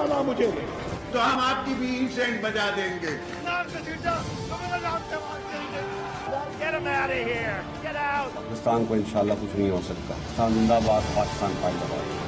आना मुझे, तो हम आपकी भी इंसेंट बजा देंगे। पाकिस्तान को इंशाल्लाह कुछ नहीं हो सकता। पाकिस्तान जिंदाबाद, पाकिस्तान जिंदाबाद।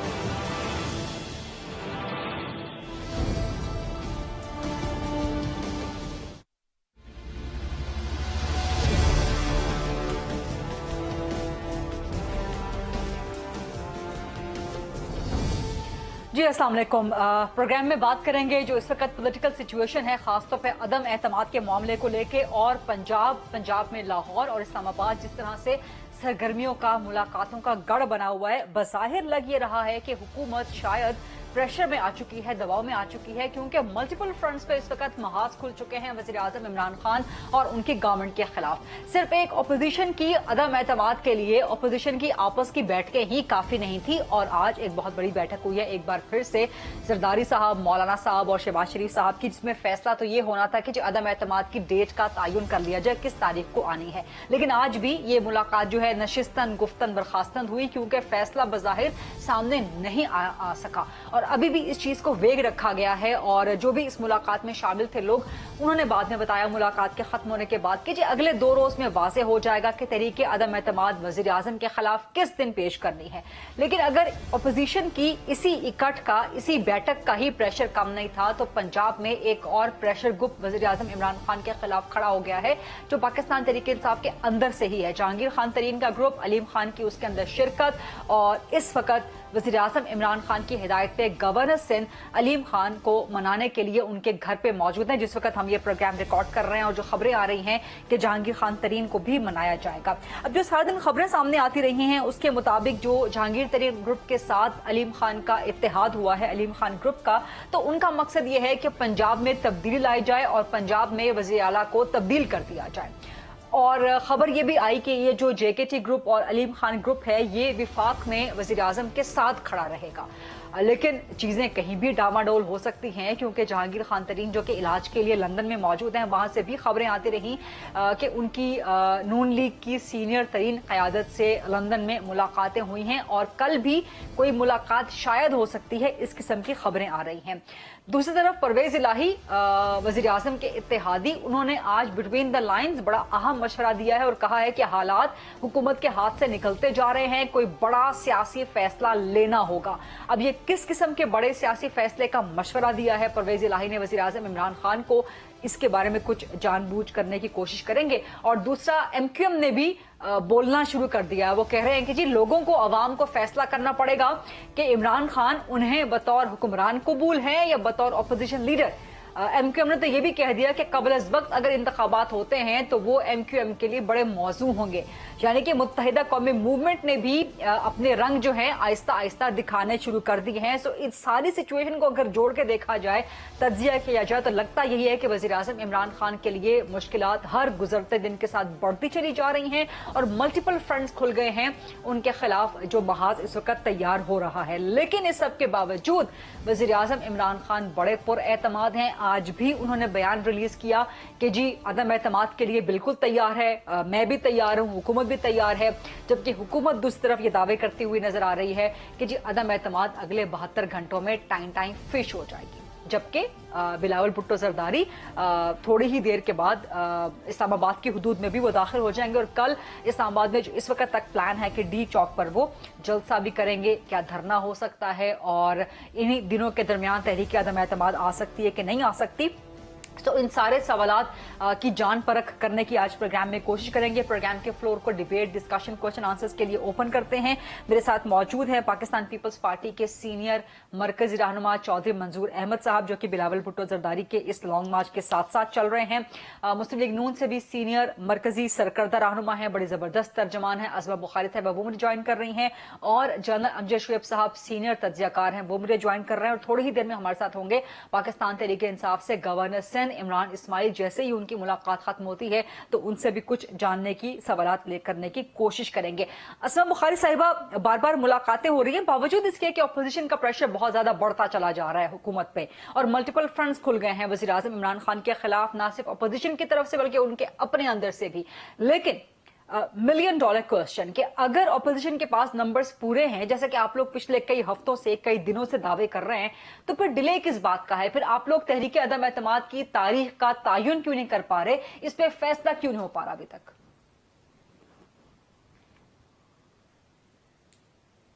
जी अस्सलाम वालेकुम। प्रोग्राम में बात करेंगे जो इस वक्त पॉलिटिकल सिचुएशन है, खासतौर पे अदम एतमाद के मामले को लेके, और पंजाब में लाहौर और इस्लामाबाद जिस तरह से सरगर्मियों का, मुलाकातों का गढ़ बना हुआ है। बज़ाहिर लग ये रहा है कि हुकूमत शायद प्रेशर में आ चुकी है, दबाव में आ चुकी है, क्योंकि मल्टीपल फ्रंट्स पे इस वक्त महाज खुल चुके हैं वज़ीर आज़म इमरान खान और उनकी गवर्नमेंट के खिलाफ। सिर्फ एक अपोजिशन की अदम एतमाद के लिए अपोजिशन की आपस की बैठकें ही काफी नहीं थी, और आज एक बहुत बड़ी बैठक हुई है एक बार फिर से जरदारी साहब, मौलाना साहब और शहबाज शरीफ साहब की, जिसमें फैसला तो ये होना था कि जो अदम एतमाद की डेट का तयन कर लिया जाए, किस तारीख को आनी है। लेकिन आज भी ये मुलाकात जो है नशिस्तन गुफ्तन बर्खास्तन हुई, क्योंकि फैसला बज़ाहिर सामने नहीं आ सका, और अभी भी इस चीज को वेग रखा गया है। और जो भी इस मुलाकात में शामिल थे लोग, उन्होंने बाद में बताया मुलाकात के खत्म होने के बाद कि जी अगले 2 रोज में वाज़े हो जाएगा कि तहरीके अदम एतमाद वज़ीर आज़म के खिलाफ किस दिन पेश करनी है। लेकिन अगर अपोजिशन की इसी इकट्ठ का, इसी बैठक का ही प्रेशर कम नहीं था, तो पंजाब में एक और प्रेशर ग्रुप वज़ीर आज़म इमरान खान के खिलाफ खड़ा हो गया है, जो पाकिस्तान तहरीक इंसाफ के अंदर से ही है। जहांगीर खान तरीन का ग्रुप, अलीम खान की उसके अंदर शिरकत, और इस वक्त वज़ीर आज़म इमरान खान की हिदायत पे गवर्नर सिंध अलीम खान को मनाने के लिए उनके घर पे मौजूद हैं, जिस वक्त हम ये प्रोग्राम रिकॉर्ड कर रहे हैं, और जो खबरें आ रही हैं कि जहांगीर खान तरीन को भी मनाया जाएगा। अब जो सारा दिन खबरें सामने आती रही हैं, उसके मुताबिक जो जहांगीर तरीन ग्रुप के साथ अलीम खान का इत्तेहाद हुआ है, अलीम खान ग्रुप का, तो उनका मकसद ये है कि पंजाब में तब्दीली लाई जाए और पंजाब में वज़ीर आला को तब्दील कर दिया जाए। और खबर ये भी आई कि ये जो JKT ग्रुप और अलीम खान ग्रुप है, ये विफाक में वज़ीर आज़म के साथ खड़ा रहेगा। लेकिन चीजें कहीं भी डामाडोल हो सकती हैं, क्योंकि जहांगीर खान तरीन जो कि इलाज के लिए लंदन में मौजूद हैं, वहां से भी खबरें आती रहीं कि उनकी नून लीग की सीनियर तरीन क़यादत से लंदन में मुलाकातें हुई हैं, और कल भी कोई मुलाकात शायद हो सकती है, इस किस्म की खबरें आ रही हैं। दूसरी तरफ परवेज इलाही वज़ीर आज़म के इत्तेहादी, उन्होंने आज बिटवीन द लाइन्स बड़ा अहम मशवरा दिया है और कहा है कि हालात हुकूमत के हाथ से निकलते जा रहे हैं, कोई बड़ा सियासी फैसला लेना होगा। अब ये किस किस्म के बड़े सियासी फैसले का मशवरा दिया है परवेज इलाही ने वज़ीर आज़म इमरान खान को, इसके बारे में कुछ जानबूझ करने की कोशिश करेंगे। और दूसरा, MQM ने भी बोलना शुरू कर दिया है। वो कह रहे हैं कि जी लोगों को, अवाम को फैसला करना पड़ेगा कि इमरान खान उन्हें बतौर हुक्मरान कबूल है या बतौर अपोजिशन लीडर। MQM ने तो ये भी कह दिया कि कबल इस वक्त अगर इंतखाबात होते हैं तो वो MQM के लिए बड़े मौजू होंगे। यानी कि मुत्तहिदा कौमी मूवमेंट ने भी अपने रंग जो है आहिस्ता आहिस्ता दिखाने शुरू कर दिए हैं। सो इस सारी सिचुएशन को अगर जोड़ के देखा जाए, तज्जिया किया जाए, तो लगता यही है कि वज़ीर आज़म इमरान खान के लिए मुश्किलात हर गुजरते दिन के साथ बढ़ती चली जा रही हैं, और मल्टीपल फ्रंट्स खुल गए हैं उनके खिलाफ, जो महाज इस वक्त तैयार हो रहा है। लेकिन इस सब के बावजूद वज़ीर आज़म इमरान खान बड़े पुरएतमाद हैं। आज भी उन्होंने बयान रिलीज किया कि जी अदम एतमाद के लिए बिल्कुल तैयार है, मैं भी तैयार हूं, हुकूमत भी तैयार है। जबकि हुकूमत दूसरी तरफ ये दावे करती हुई नजर आ रही है कि जी अदम एतमाद अगले 72 घंटों में टाइम फिश हो जाएगी। जबकि बिलावल भुट्टो जरदारी थोड़ी ही देर के बाद इस्लामाबाद की हुदूद में भी वो दाखिल हो जाएंगे, और कल इस्लामाबाद में जो इस वक्त तक प्लान है कि D चौक पर वो जलसा भी करेंगे। क्या धरना हो सकता है, और इन्हीं दिनों के दरमियान तहरीक अदम एतमाद आ सकती है कि नहीं आ सकती, तो इन सारे सवालात की जान परख करने की आज प्रोग्राम में कोशिश करेंगे। प्रोग्राम के फ्लोर को डिबेट, डिस्कशन, क्वेश्चन आंसर्स के लिए ओपन करते हैं। मेरे साथ मौजूद हैं पाकिस्तान पीपल्स पार्टी के सीनियर मरकजी रहनुमा चौधरी मंजूर अहमद साहब, जो कि बिलावल भुट्टो जरदारी के इस लॉन्ग मार्च के साथ साथ चल रहे हैं। मुस्लिम लीग नून से भी सीनियर मरकजी सरकर्दा रहनुमा है, बड़ी जबरदस्त तर्जमान है अज़मा बुखारी साहब, वो मुझे ज्वाइन कर रही हैं, और जनरल अमजद शुएब साहब सीनियर तज्जियाकार हैं, वो मुझे ज्वाइन कर रहे हैं। और थोड़ी ही देर में हमारे साथ होंगे पाकिस्तान तहरीक इंसाफ से गवर्नर सिंध इमरान इस्माइल। जैसे ही उनकी मुलाकात खत्म होती है तो उनसे भी कुछ जानने की, सवालात ले करने की कोशिश करेंगे। अज़मा बुखारी साहिबा, बार बार मुलाकातें हो रही हैं, बावजूद इसके कि अपोजिशन का प्रेशर बहुत ज्यादा बढ़ता चला जा रहा है हुकूमत पे, और मल्टीपल फ्रंट्स खुल गए हैं वज़ीर आज़म इमरान खान के खिलाफ, ना सिर्फ अपोजिशन की तरफ से बल्कि उनके अपने अंदर से भी। लेकिन मिलियन डॉलर क्वेश्चन कि अगर ऑपोजिशन के पास नंबर्स पूरे हैं, जैसे कि आप लोग पिछले कई हफ्तों से कई दिनों से दावे कर रहे हैं, तो फिर डिले किस बात का है? फिर आप लोग तहरीक अदम एतमाद की तारीख का तयन क्यों नहीं कर पा रहे? इस पे फैसला क्यों नहीं हो पा रहा अभी तक?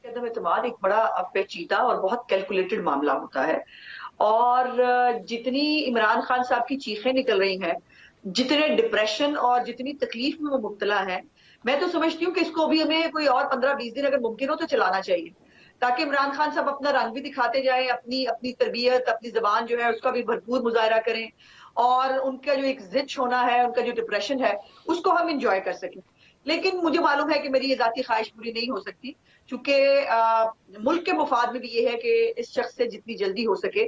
अदम एतमाद एक बड़ा पेचीदा और बहुत कैलकुलेटेड मामला होता है। और जितनी इमरान खान साहब की चीखें निकल रही हैं, जितने डिप्रेशन और जितनी तकलीफ में वो मुब्तला है, मैं तो समझती हूँ कि इसको अभी हमें कोई और 15-20 दिन अगर मुमकिन हो तो चलाना चाहिए, ताकि इमरान खान साहब अपना रंग भी दिखाते जाएं, अपनी अपनी तरबियत, अपनी जबान जो है उसका भी भरपूर मुजाहरा करें, और उनका जो एक जिच होना है, उनका जो डिप्रेशन है, उसको हम इंजॉय कर सकें। लेकिन मुझे मालूम है कि मेरी ये जाती ख्वाहिश पूरी नहीं हो सकती, चूंकि मुल्क के मुफाद में भी ये है कि इस शख्स से जितनी जल्दी हो सके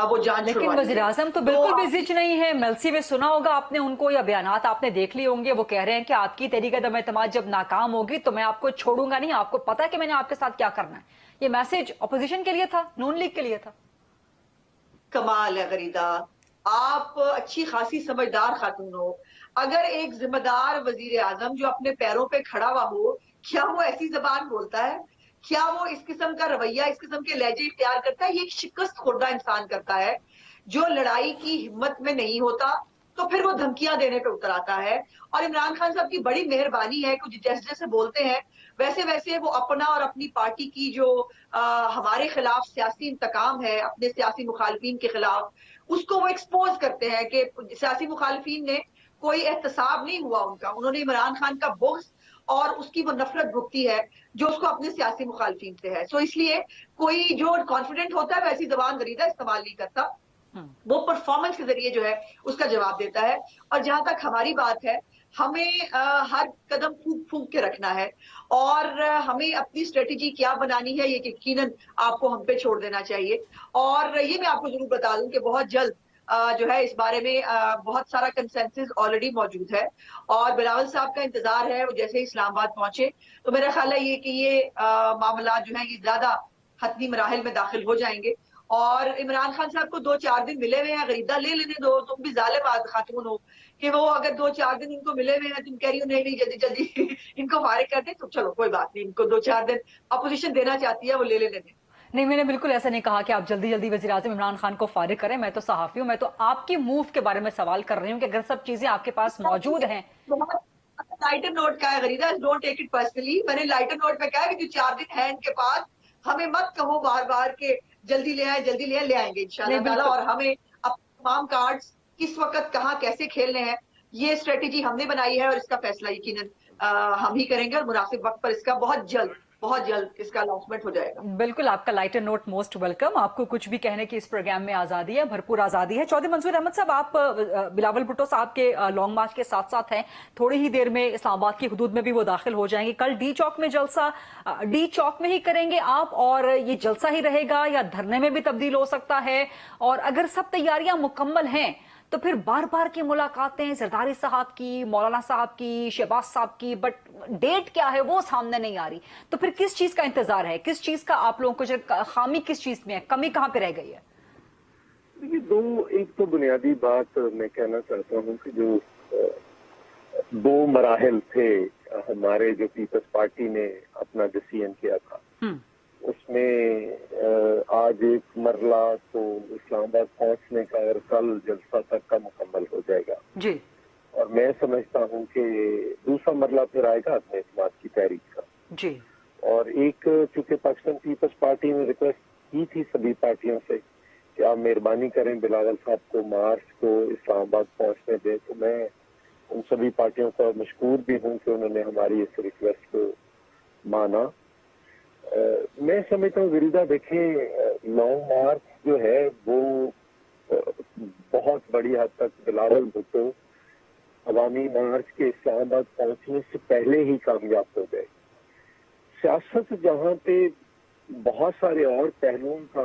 वो जान लेकिन छुड़वा वजीर आजम तो बिल्कुल भी जिच नहीं है। मेलसी में सुना होगा आपने उनको, या बयानात आपने देख लिए होंगे, वो कह रहे हैं कि आपकी तहरीक अदम एतमाद जब नाकाम होगी तो मैं आपको छोड़ूंगा नहीं, आपको पता है कि मैंने आपके साथ क्या करना है। ये मैसेज अपोजिशन के लिए था, नून लीग के लिए था। कमाल है गरीदा, आप अच्छी खासी समझदार खातून हो। अगर एक जिम्मेदार वजीर आजम जो अपने पैरों पे खड़ा हुआ हो, क्या वो ऐसी जबान बोलता है? क्या वो इस किस्म का रवैया, इस किस्म के लहजे इख्तियार करता है? ये एक शिकस्त खुर्दा इंसान करता है जो लड़ाई की हिम्मत में नहीं होता, तो फिर वो धमकियां देने पे उतर आता है। और इमरान खान साहब की बड़ी मेहरबानी है कि जैसे जैसे बोलते हैं वैसे वैसे वो अपना और अपनी पार्टी की जो हमारे खिलाफ सियासी इंतकाम है, अपने सियासी मुखालफिन के खिलाफ, उसको वो एक्सपोज करते हैं कि सियासी मुखालफिन ने कोई एहतसाब नहीं हुआ उनका, उन्होंने इमरान खान का बुग़्ज़ और उसकी वो नफरत भुगती है जो उसको अपने सियासी मुखालफिन से है। सो इसलिए कोई जो कॉन्फिडेंट होता है वैसी जबान गरीदा इस्तेमाल नहीं करता, वो परफॉर्मेंस के जरिए जो है उसका जवाब देता है। और जहां तक हमारी बात है, हमें हर कदम फूंक फूंक के रखना है, और हमें अपनी स्ट्रेटेजी क्या बनानी है ये यकीनन आपको हम पे छोड़ देना चाहिए। और ये मैं आपको जरूर बता दूं कि बहुत जल्द जो है इस बारे में बहुत सारा कंसेंसस ऑलरेडी मौजूद है, और बिलावल साहब का इंतजार है वो जैसे इस्लामाबाद पहुंचे तो मेरा ख्याल है ये कि ये मामला जो है ये ज्यादा हतमी मराहिल में दाखिल हो जाएंगे। और इमरान खान साहब को 2-4 दिन मिले हुए हैं, गरीदा ले लेने दो, तुम भी जालिम खातून हो कि वो अगर 2-4 दिन इनको मिले हुए हैं, तुम कह रही हो नहीं नहीं जल्दी जल्दी इनको फारिग कर दे, तो चलो कोई बात नहीं, इनको 2-4 दिन अपोजिशन देना चाहती है वो ले लेने दें। नहीं, मैंने बिल्कुल ऐसा नहीं कहा कि आप जल्दी जल्दी वजीर आजम इमरान खान को फारिग करें। मैं तो सहाफी हूं, मैं तो आपकी मूव के बारे में सवाल कर रही हूं कि अगर सब चीजें आपके पास मौजूद हैं। लाइटर नोट का है गरीदा, डोंट टेक इट पर्सनली। मैंने लाइटर नोट पे कहा कि जो 4 दिन है इनके पास, हमें मत कहो बार बार के जल्दी ले आए जल्दी ले आएंगे इंशाल्लाह ताला। और हमें अब तमाम कार्ड्स किस वक्त कहाँ कैसे खेलने हैं ये स्ट्रेटेजी हमने बनाई है, और इसका फैसला यकीनन हम ही करेंगे, और मुनासिब वक्त पर इसका बहुत जल्द इसका अनाउंसमेंट हो जाएगा। बिल्कुल, आपका लाइटर नोट मोस्ट वेलकम। आपको कुछ भी कहने की इस प्रोग्राम में आजादी है, भरपूर आजादी है। चौधरी मंसूर अहमद साहब, आप बिलावल भुट्टो साहब के लॉन्ग मार्च के साथ साथ हैं, थोड़ी ही देर में इस्लामाबाद की हुदूद में भी वो दाखिल हो जाएंगे। कल डी चौक में जलसा, डी चौक में ही करेंगे आप, और ये जलसा ही रहेगा या धरने में भी तब्दील हो सकता है? और अगर सब तैयारियां मुकम्मल हैं तो फिर बार बार की मुलाकातें जरदारी साहब की, मौलाना साहब की, शहबाज साहब की, बट डेट क्या है वो सामने नहीं आ रही। तो फिर किस चीज का इंतजार है, किस चीज का आप लोगों को खामी किस चीज में है, कमी कहां पे रह गई है? एक तो बुनियादी बात मैं कहना चाहता हूँ कि जो 2 मराहल थे हमारे जो पीपल्स पार्टी ने अपना डिसीजन किया था, उसमें आज एक मरला तो इस्लामाबाद पहुंचने का और कल जलसा तक का मुकम्मल हो जाएगा जी। और मैं समझता हूं कि दूसरा मरला फिर आएगा अपने इस्लामाबाद की तहरीक का जी। और एक चूंकि पाकिस्तान पीपल्स पार्टी ने रिक्वेस्ट की थी सभी पार्टियों से कि आप मेहरबानी करें बिलावल साहब को मार्च को इस्लामाबाद पहुंचने दें, तो मैं उन सभी पार्टियों का मशकूर भी हूं कि उन्होंने हमारी इस रिक्वेस्ट को माना। मैं समझता हूँ विरिदा, देखें लॉन्ग मार्च जो है वो बहुत बड़ी हद तक बिलावल भुट्टो अवामी मार्च के इस्लामाबाद पहुंचने से पहले ही कामयाब हो गए। सियासत जहाँ पे बहुत सारे और पहलुओं का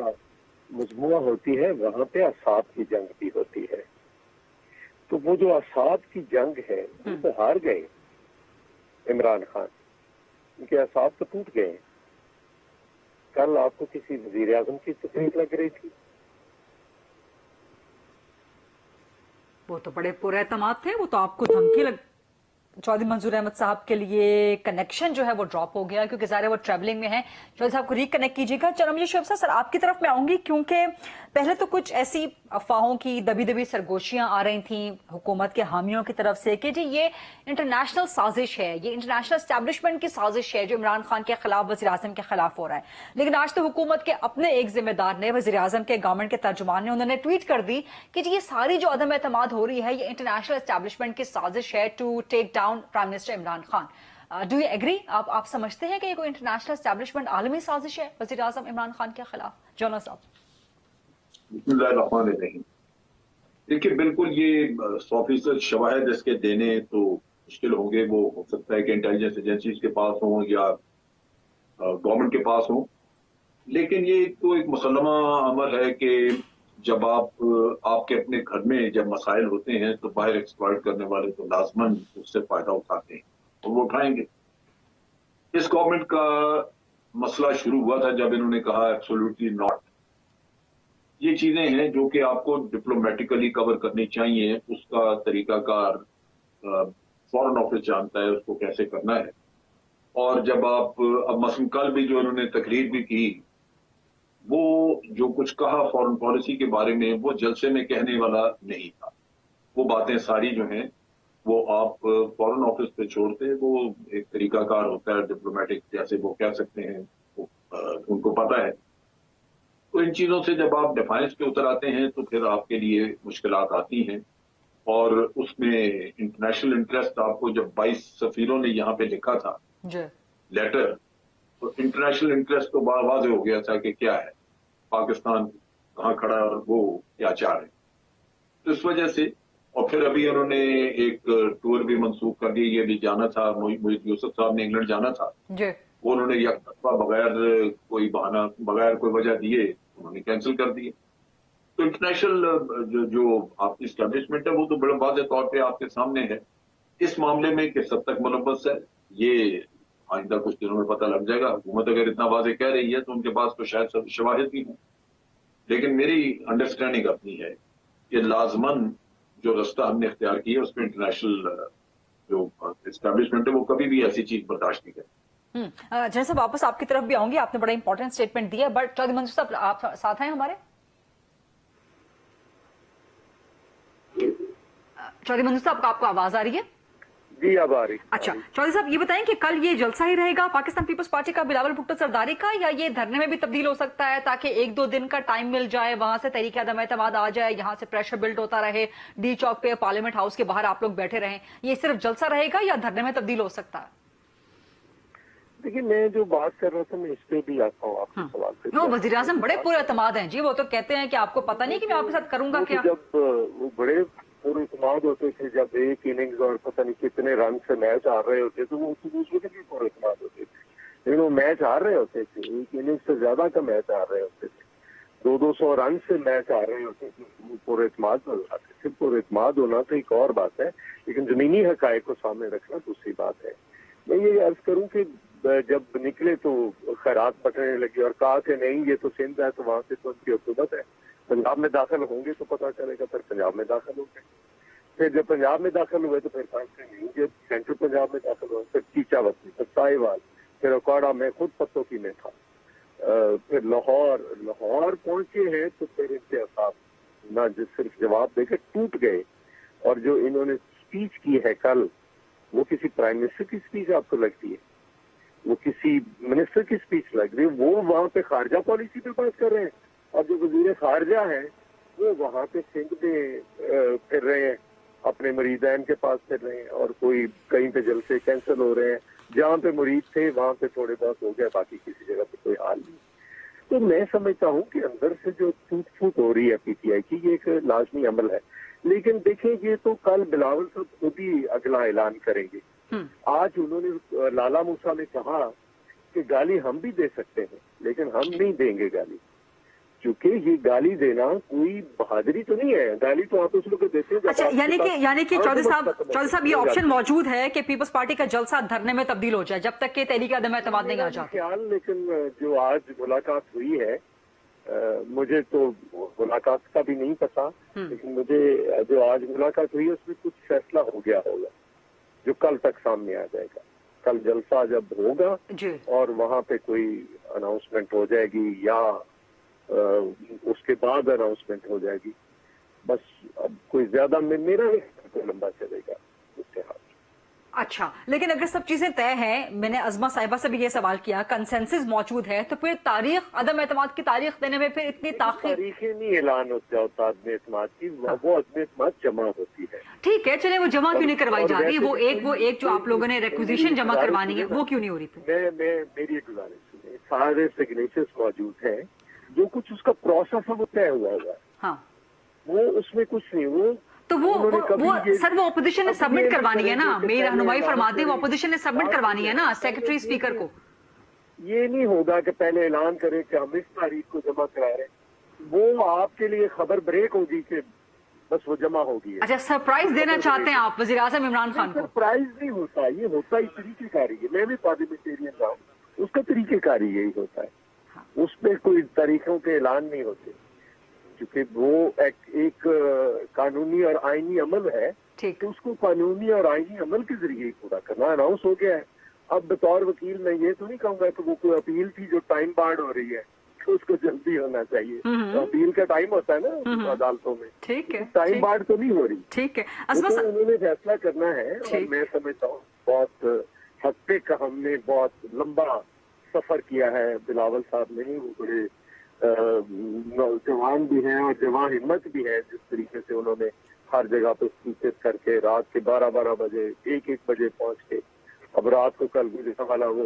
मजमुआ होती है, वहां पे असाब की जंग भी होती है। तो वो जो असाब की जंग है वो तो हार गए इमरान खान, उनके असाब तो टूट गए। कल आपको किसी वजीर आजम की तकलीफ लग रही थी? वो तो बड़े पुरएतमाद थे, वो तो आपको धमकी लग चौधरी मंजूर अहमद साहब के लिए कनेक्शन जो है वो ड्रॉप हो गया क्योंकि ज़ाहिर है वो ट्रैवलिंग में है। चौधरी साहब को रिकनेक्ट कीजिएगा। चरमजी शुएब साहब, सर आपकी तरफ मैं आऊंगी क्योंकि पहले तो कुछ ऐसी अफवाहों की दबी दबी सरगोशियां आ रही थी हुकूमत के हामियों की तरफ से कि जी ये इंटरनेशनल साजिश है, ये इंटरनेशनल एस्टैब्लिशमेंट की साजिश है जो इमरान खान के खिलाफ, वज़ीर आज़म के खिलाफ हो रहा है। लेकिन आज तो हुकूमत के अपने एक जिम्मेदार ने, वज़ीर आज़म के गवर्नमेंट के तर्जुमान ने, उन्होंने ट्वीट कर दी कि जी ये सारी जो अदम एतमाद हो रही है ये इंटरनेशनल एस्टैब्लिशमेंट की साजिश है to take down prime minister Imran Khan. Do you agree? आप समझते हैं कि ये कोई इंटरनेशनल एस्टैब्लिशमेंट आलमी साजिश है वज़ीर आज़म इमरान खान के खिलाफ? जोना साहब। बिस्मिल्लाहिर्रहमानिर्रहीम। देखिए, बिल्कुल ये 100% शवाहिद इसके देने तो मुश्किल होंगे। वो हो सकता है कि इंटेलिजेंस एजेंसीज के पास हों या गवर्नमेंट के पास हों, लेकिन ये तो एक मुसल्लमा अमर है कि जब आपके अपने घर में जब मसाइल होते हैं तो बाहर एक्सप्लॉइट करने वाले तो लाजमन उससे फायदा उठाते हैं और वो उठाएंगे। इस गवर्नमेंट का मसला शुरू हुआ था जब इन्होंने कहा एब्सोल्युटली नॉट। ये चीजें हैं जो कि आपको डिप्लोमेटिकली कवर करनी चाहिए। उसका तरीकाकार फॉरेन ऑफिस जानता है उसको कैसे करना है। और जब आप अब मसलन कल भी जो इन्होंने तकरीर भी की, वो जो कुछ कहा फॉरेन पॉलिसी के बारे में वो जलसे में कहने वाला नहीं था। वो बातें सारी जो हैं वो आप फॉरेन ऑफिस पे छोड़ते, वो एक तरीकाकार होता है डिप्लोमेटिक, जैसे वो कह सकते हैं, उनको पता है। तो इन चीजों से जब आप डिफाइंस पे उतर आते हैं तो फिर आपके लिए मुश्किलात आती हैं। और उसमें इंटरनेशनल इंटरेस्ट आपको जब 22 सफीरों ने यहाँ पे लिखा था लेटर, तो इंटरनेशनल इंटरेस्ट तो वाज़ेह हो गया था कि क्या है, पाकिस्तान कहाँ खड़ा है और वो क्या चाह रहे हैं। तो इस वजह से, और फिर अभी उन्होंने एक टूर भी मंसूख कर दिया। ये भी जाना था, मोहित यूसुफ साहब ने इंग्लैंड जाना था, वो उन्होंने यकतरफा बगैर कोई बहाना, बगैर कोई वजह दिए उन्होंने कैंसिल कर दिए। तो इंटरनेशनल जो आपकी एस्टैब्लिशमेंट है वो तो बड़े वाज़ेह तौर पे आपके सामने है। इस मामले में किस हद तक मुलव्वस है ये आइंदा कुछ दिनों में पता लग जाएगा। हुकूमत अगर इतना वाज़ेह कह रही है तो उनके पास तो शायद सब शवाहिद भी हों। लेकिन मेरी अंडरस्टैंडिंग अपनी है कि लाजमन जो रास्ता हमने इख्तियार किया उसमें इंटरनेशनल जो एस्टैब्लिशमेंट है वो कभी भी ऐसी चीज बर्दाश्त नहीं करें। जैसे वापस आपकी तरफ भी आऊंगी, आपने बड़ा इंपॉर्टेंट स्टेटमेंट दिया, बट चौधरी मंजूर साहब आप साथ हैं हमारे? चौधरी मंजूर साहब, आपको आवाज आ रही है? जी अब आ रही। अच्छा चौधरी साहब, ये बताएं कि कल ये जलसा ही रहेगा पाकिस्तान पीपल्स पार्टी का बिलावल भुट्टो सरदारी का, या ये धरने में भी तब्दील हो सकता है ताकि 1-2 दिन का टाइम मिल जाए, वहां से तहरीक अदम एतमाद आ जाए, यहाँ से प्रेशर बिल्ड होता रहे, डी चौक पे पार्लियामेंट हाउस के बाहर आप लोग बैठे रहें? ये सिर्फ जलसा रहेगा या धरने में तब्दील हो सकता है? देखिए, मैं जो बात कर रहा था मैं इस पे भी आता हूँ आपके सवाल पे। वो वज़ीर आज़म बड़े पूरे एतमाद हैं जी, वो तो कहते हैं कि आपको पता नहीं कि मैं आपके साथ करूंगा क्या। जब वो बड़े पूरे इत्मीनान होते थे, जब एक इनिंग्स और पता नहीं कितने रन से मैच हार रहे होते तो वो दूसरे के भी पूरे इत्मीनान होते थे, लेकिन वो मैच हार रहे होते थे, एक इनिंग्स से ज्यादा का मैच हार रहे होते थे, 200 रन से मैच हार रहे होते थे, वो पूरे इत्मीनान हो जाते थे। पूरे इत्मीनान होना तो एक और बात है, लेकिन जमीनी हकायक को सामने रखना दूसरी बात है। मैं ये अर्ज करूं कि जब निकले तो खैरात बटने लगी और कहा कि नहीं ये तो सिंध है तो वहां से तो उनकी हुकूमत है, पंजाब में दाखिल होंगे तो पता चलेगा। फिर पंजाब में दाखिल हो गए, फिर जब पंजाब में दाखिल हुए तो फिर कहा नहीं जब सेंट्रल पंजाब में दाखिल हुए, फिर चीचावती, फिर साहिवाल, फिर अकाड़ा में खुद पत्तों की में था, फिर लाहौर पहुंचे हैं तो फिर इनके असाब ना सिर्फ जवाब देकर टूट गए। और जो इन्होंने स्पीच की है कल, वो किसी प्राइम मिनिस्टर की स्पीच आपको लगती है? वो किसी मिनिस्टर की स्पीच लग रही है? वो वहां पे खारजा पॉलिसी पे बात कर रहे हैं, और जो वजीर खारजा है वो वहां पे सिंध में फिर रहे हैं, अपने मुरीदैन के पास फिर रहे हैं, और कोई कहीं पे जलसे कैंसिल हो रहे हैं, जहाँ पे मुरीद थे वहां पे थोड़े बहुत हो गया, बाकी किसी जगह पे कोई हाल नहीं। तो मैं समझता हूँ कि अंदर से जो टूट फूट हो रही है पीटीआई की, ये एक लाजमी अमल है। लेकिन देखें, ये तो कल बिलावल साहब खुद ही अगला ऐलान करेंगे। आज उन्होंने लाला मूसा ने कहा कि गाली हम भी दे सकते हैं, लेकिन हम नहीं देंगे गाली, क्योंकि ये गाली देना कोई बहादुरी तो नहीं है। गाली तो आप उस लोग को देते हैं। अच्छा, यानी कि चौधरी साहब ये ऑप्शन मौजूद है कि पीपल्स पार्टी का जलसा धरने में तब्दील हो जाए जब तक कि तहरीक अदम एतमाद नहीं आ जाती। ख्याल, लेकिन जो आज मुलाकात हुई है, मुझे तो मुलाकात का भी नहीं पता, लेकिन मुझे जो आज मुलाकात हुई है उसमें कुछ फैसला हो गया होगा। जो कल तक सामने आ जाएगा। कल जलसा जब होगा जी। और वहां पे कोई अनाउंसमेंट हो जाएगी या उसके बाद अनाउंसमेंट हो जाएगी, बस अब कोई ज्यादा मेरा नहीं लंबा चलेगा उससे हाथ। अच्छा, लेकिन अगर सब चीजें तय हैं, मैंने अज़मा साहिबा से भी ये सवाल किया, कंसेंसस मौजूद है, तो फिर तारीख, अदम एतमाद की तारीख देने में फिर इतनी ताखीर? तारीखें नहीं ऐलान होता अदम एतमाद की, वो अदम एतमाद जमा होती है। ठीक है, चले वो जमा क्यों नहीं करवाई जा रही? वो एक जो आप लोगों ने रिक्विजिशन जमा करवानी है, वो क्यों नहीं हो रही फिर? मेरी गुजारिश सुनिए, सारे सिग्नेचर्स मौजूद हैं, जो कुछ उसका प्रोसेस है वो तय हुआ है। हाँ, वो उसमें कुछ नहीं, वो तो वो सर वो ऑपोजिशन ने सबमिट करवानी है ना, मेरी रहनुमाई फरमाते हैं वो ऑपोजिशन ने सबमिट करवानी है ना सेक्रेटरी स्पीकर को। ये नहीं होगा कि पहले ऐलान करें कि हम इस तारीख को जमा करा रहे हैं, वो आपके लिए खबर ब्रेक होगी कि बस वो जमा होगी। अच्छा, सरप्राइज देना चाहते हैं आप वज़ीर आज़म इमरान खान को? सरप्राइज नहीं होता, ये होता ही तरीकेकारी है। मैं भी पार्लियामेंटेरियन रहा हूँ, उसका तरीकेकारी यही होता है। उसमें कोई तारीखों के ऐलान नहीं होते, क्योंकि वो एक कानूनी और आईनी अमल है, तो उसको कानूनी और आईनी अमल के जरिए पूरा करना। अनाउंस हो गया है। अब बतौर वकील मैं ये तो नहीं कहूंगा कि वो कोई अपील थी जो टाइम बार्ड हो रही है, तो उसको जल्दी होना चाहिए। तो अपील का टाइम होता है ना अदालतों में, ठीक है, टाइम बार्ड तो नहीं हो रही। ठीक है, तो उन्होंने फैसला करना है और मैं समझता हूँ बहुत हद तक हमने बहुत लंबा सफर किया है। बिलावल साहब ने, वो बड़े जवान भी हैं और जवान हिम्मत भी है। जिस तरीके से उन्होंने हर जगह पे स्पीचेस करके रात के 12-12 बजे 1-1 बजे पहुंच के, अब रात को कल मुझे वाला वो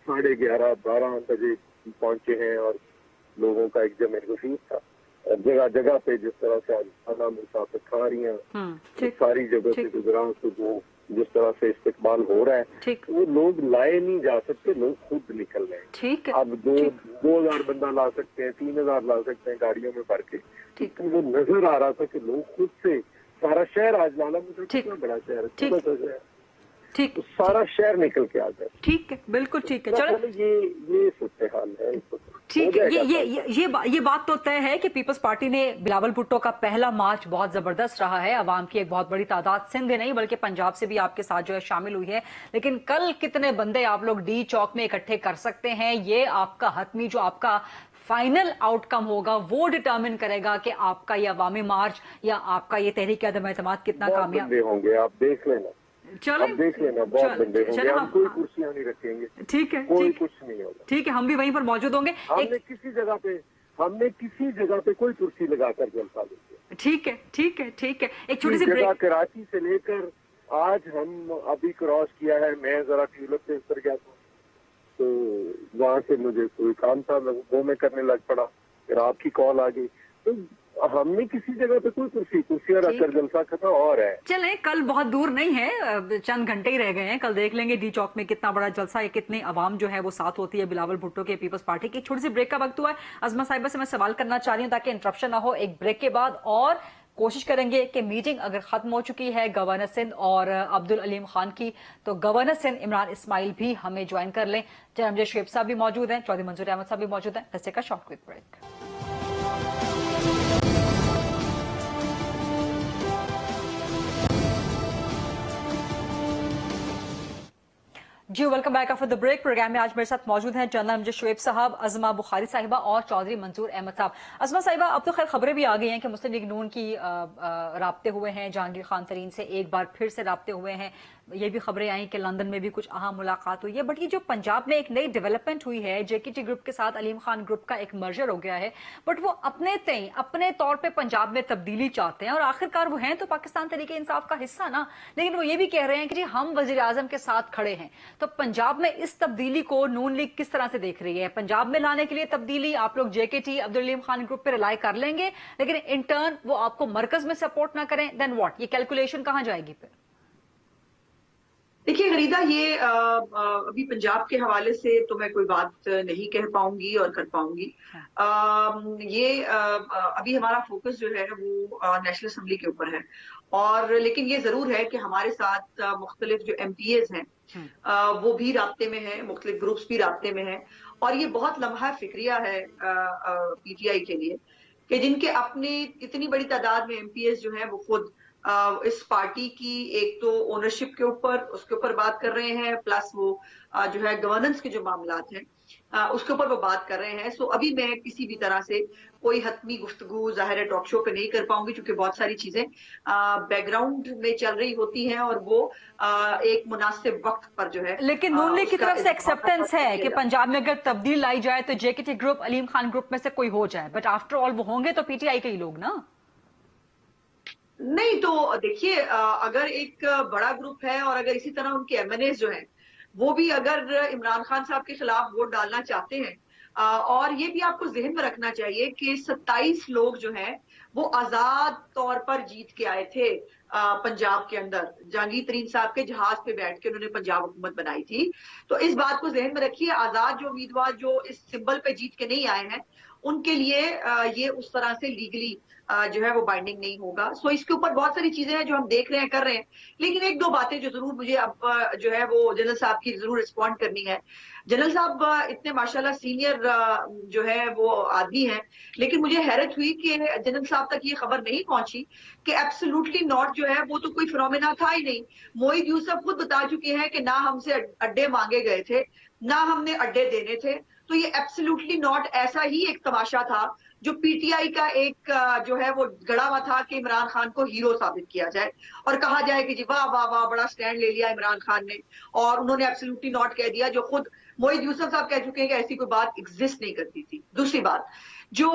11:30-12 बजे पहुंचे हैं और लोगों का एक जमे गफीर था। और जगह जगह पे जिस तरह से खाना मुसाफिर खा रही हैं, सारी जगह से गुजरान से वो जिस तरह से इस्तेमाल हो रहा है, वो लोग लाए नहीं जा सकते, लोग खुद निकल रहे हैं। ठीक है, अब 2,000 बंदा ला सकते हैं, 3,000 ला सकते हैं गाड़ियों में भर के। तो वो नजर आ रहा था कि लोग खुद से, सारा शहर आज लाला मुझे कितना बड़ा शहर है, छोटा सा शहर, ठीक, तो सारा शहर निकल के आ जाए। ठीक है, बिल्कुल ठीक है। चलो, ये सूरत हाल है। ठीक है, ये बात तो तय है कि पीपल्स पार्टी ने बिलावल भुट्टो का पहला मार्च बहुत जबरदस्त रहा है। अवाम की एक बहुत बड़ी तादाद सिंध नहीं बल्कि पंजाब से भी आपके साथ जो है शामिल हुई है। लेकिन कल कितने बंदे आप लोग डी चौक में इकट्ठे कर सकते हैं, ये आपका हतमी जो आपका फाइनल आउटकम होगा वो डिटर्मिन करेगा कि आपका ये अवामी मार्च या आपका ये तहरीक अदम एतमाद कितना कामयाब होंगे। आप देख लेना, चलो देख लेना, बहुत बंदे होंगे। हम कोई कुर्सियां नहीं रखेंगे, ठीक है, कोई कुछ नहीं होगा। ठीक है, हम भी वहीं पर मौजूद होंगे। हमने किसी जगह पे कोई कुर्सी लगाकर जलसा देंगे। ठीक है, ठीक है, ठीक है। एक छोटी सी जगह कराची से लेकर आज हम अभी क्रॉस किया है। मैं जरा ट्यूलिप पे उतर गया था, तो वहां से मुझे कोई काम था, वो मैं करने लग पड़ा, फिर आपकी कॉल आ गई। तो हमने किसी जगह पे कोई कुर्सियां रखकर जलसा करना और है। चले, कल बहुत दूर नहीं है, चंद घंटे ही रह गए हैं। कल देख लेंगे डी चौक में कितना बड़ा जलसा है, कितने अवाम जो है वो साथ होती है बिलावल भुट्टो के पीपल्स पार्टी की। छोटी सी ब्रेक का वक्त हुआ है। अज़मा साहिबा से मैं सवाल करना चाह रही हूँ ताकि इंटरप्शन ना हो। एक ब्रेक के बाद और कोशिश करेंगे कि मीटिंग अगर खत्म हो चुकी है गवर्नर सिंध और अब्दुल अलीम खान की, तो गवर्नर सिंध इमरान इस्माइल भी हमें ज्वाइन कर लें। जनाब शुएब साहब भी मौजूद हैं, चौधरी मंजूर अहमद साहब भी मौजूद हैं। Let's take a short quick break. जी, welcome back after the break. Programme में आज मेरे साथ मौजूद हैं जनरल मुझे शुएब साहब, अज़मा बुखारी साहिबा और चौधरी मंजूर अहमद साहब। अज़मा साहिबा, अब तो खैर खबरें भी आ गई हैं कि मुस्लिम लीग नून की राब्ते हुए हैं जहांगीर खान तरीन से, एक बार फिर से राब्ते हुए हैं। ये भी खबरें आई कि लंदन में भी कुछ अहम मुलाकात हुई है। बट ये जो पंजाब में एक नई डेवलपमेंट हुई है, जेकेटी ग्रुप के साथ अलीम खान ग्रुप का एक मर्जर हो गया है, बट वो अपने तौर पे पंजाब में तब्दीली चाहते हैं और आखिरकार वो हैं तो पाकिस्तान तरीके इंसाफ का हिस्सा ना, लेकिन वो ये भी कह रहे हैं कि जी हम वजीर आजम के साथ खड़े हैं। तो पंजाब में इस तब्दीली को नून लीग किस तरह से देख रही है? पंजाब में लाने के लिए तब्दीली आप लोग जेकेटी अब्दुल अलीम खान ग्रुप पे रिलाई कर लेंगे, लेकिन इन टर्न वो आपको मरकज में सपोर्ट ना करें, देन व्हाट? ये कैलकुलेशन कहां जाएगी फिर? देखिए गरीदा, ये अभी पंजाब के हवाले से तो मैं कोई बात नहीं कह पाऊंगी और कर पाऊंगी। ये अभी हमारा फोकस जो है वो नेशनल असम्बली के ऊपर है, और लेकिन ये जरूर है कि हमारे साथ मुख्तलिफ जो MPAs हैं वो भी राब्ते में हैं, मुख्तलिफ ग्रुप्स भी राब्ते में हैं। और ये बहुत लम्हा फिक्रिया है PTI के लिए कि जिनके अपनी इतनी बड़ी तादाद में MPAs जो हैं वो खुद इस पार्टी की एक तो ओनरशिप के ऊपर उसके ऊपर बात कर रहे हैं, प्लस वो जो है गवर्नेंस के जो मामलात हैं उसके ऊपर वो बात कर रहे हैं। सो अभी मैं किसी भी तरह से कोई हतमी गुफ्तगू ज़ाहिर है टॉक शो पे नहीं कर पाऊंगी, क्योंकि बहुत सारी चीजें बैकग्राउंड में चल रही होती हैं और वो एक मुनासिब वक्त पर जो है। लेकिन नून लीग की उसका तरफ से एक्सेप्टेंस है कि किया जाए। पंजाब में अगर तब्दील लाई जाए तो जेकेटी ग्रुप अलीम खान ग्रुप में से कोई हो जाए, बट आफ्टर ऑल वो होंगे तो पीटीआई के ही लोग ना। नहीं तो देखिए, अगर एक बड़ा ग्रुप है और अगर इसी तरह उनके एमएनए जो हैं वो भी अगर इमरान खान साहब के खिलाफ वोट डालना चाहते हैं, और ये भी आपको जहन में रखना चाहिए कि 27 लोग जो हैं वो आजाद तौर पर जीत के आए थे पंजाब के अंदर। जहांगीर तरीन साहब के जहाज पे बैठ के उन्होंने पंजाब हुकूमत बनाई थी। तो इस बात को जहन में रखिए, आजाद जो उम्मीदवार जो इस सिंबल पे जीत के नहीं आए हैं उनके लिए ये उस तरह से लीगली जो है वो बाइंडिंग नहीं होगा। सो इसके ऊपर बहुत सारी चीजें हैं जो हम देख रहे हैं, कर रहे हैं। लेकिन एक दो बातें जो जरूर मुझे अब जो है वो जनरल साहब की जरूर रिस्पॉन्ड करनी है। जनरल साहब इतने माशाल्लाह सीनियर जो है वो आदमी हैं, लेकिन मुझे हैरत हुई कि जनरल साहब तक ये खबर नहीं पहुंची कि एब्सोल्युटली नॉट जो है वो तो कोई फिनोमेना था ही नहीं। मोहित यूसुफ खुद बता चुके हैं कि ना हमसे अड्डे मांगे गए थे, ना हमने अड्डे देने थे। तो ये एब्सोल्युटली नॉट ऐसा ही एक तमाशा था जो पीटीआई का एक जो है वो गड़ा हुआ था कि इमरान खान को हीरो साबित किया जाए और कहा जाए कि जी वाह वाह वाह बड़ा स्टैंड ले लिया इमरान खान ने, और उन्होंने एब्सोल्युटली नॉट कह दिया, जो खुद मोहित यूसुफ साहब कह चुके हैं कि ऐसी कोई बात एग्जिस्ट नहीं करती थी। दूसरी बात, जो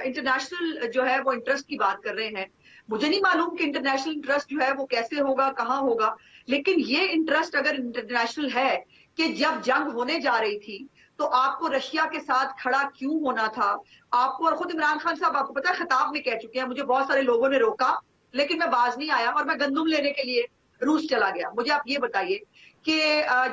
इंटरनेशनल जो है वो इंटरेस्ट की बात कर रहे हैं, मुझे नहीं मालूम कि इंटरनेशनल इंटरेस्ट जो है वो कैसे होगा, कहाँ होगा, लेकिन ये इंटरेस्ट अगर इंटरनेशनल है कि जब जंग होने जा रही थी तो आपको रशिया के साथ खड़ा क्यों होना था आपको। और खुद इमरान खान साहब आपको पता है खिताब में कह चुके हैं, मुझे बहुत सारे लोगों ने रोका लेकिन मैं बाज नहीं आया और मैं गंदुम लेने के लिए रूस चला गया। मुझे आप ये बताइए कि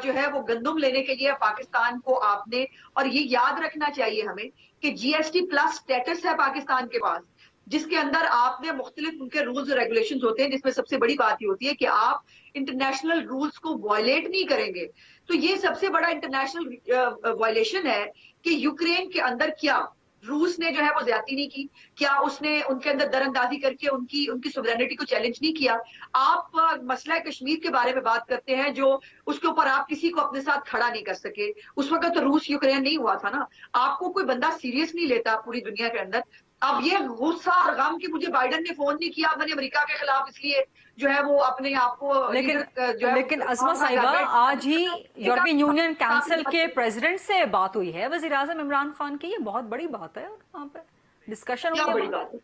जो है वो गंदुम लेने के लिए पाकिस्तान को आपने, और ये याद रखना चाहिए हमें कि जीएसटी प्लस स्टेटस है पाकिस्तान के पास, जिसके अंदर आपने मुख्तलिफ उनके रूल्स और रेगुलेशंस होते हैं, जिसमें सबसे बड़ी बात ये होती है कि आप इंटरनेशनल रूल्स को वायलेट नहीं करेंगे। तो ये सबसे बड़ा इंटरनेशनल वायलेशन है कि यूक्रेन के अंदर क्या रूस ने जो है वो ज्यादती नहीं की, क्या उसने उनके अंदर दरअंदाजी करके उनकी सोवरेनिटी को चैलेंज नहीं किया। आप मसला कश्मीर के बारे में बात करते हैं जो उसके ऊपर आप किसी को अपने साथ खड़ा नहीं कर सके। उस वक्त तो रूस यूक्रेन नहीं हुआ था ना, आपको कोई बंदा सीरियस नहीं लेता पूरी दुनिया के अंदर। अब ये गुस्सा और गम कि मुझे बाइडेन ने फोन नहीं किया, मैंने अमेरिका के खिलाफ इसलिए जो है वो अपने आप को लेकिन अजमा साहिबा आज ही यूरोपियन यूनियन काउंसिल के प्रेसिडेंट से बात हुई है वजीर आजम इमरान खान की, ये बहुत बड़ी बात है और वहाँ पे डिस्कशन क्या बड़ी बात है?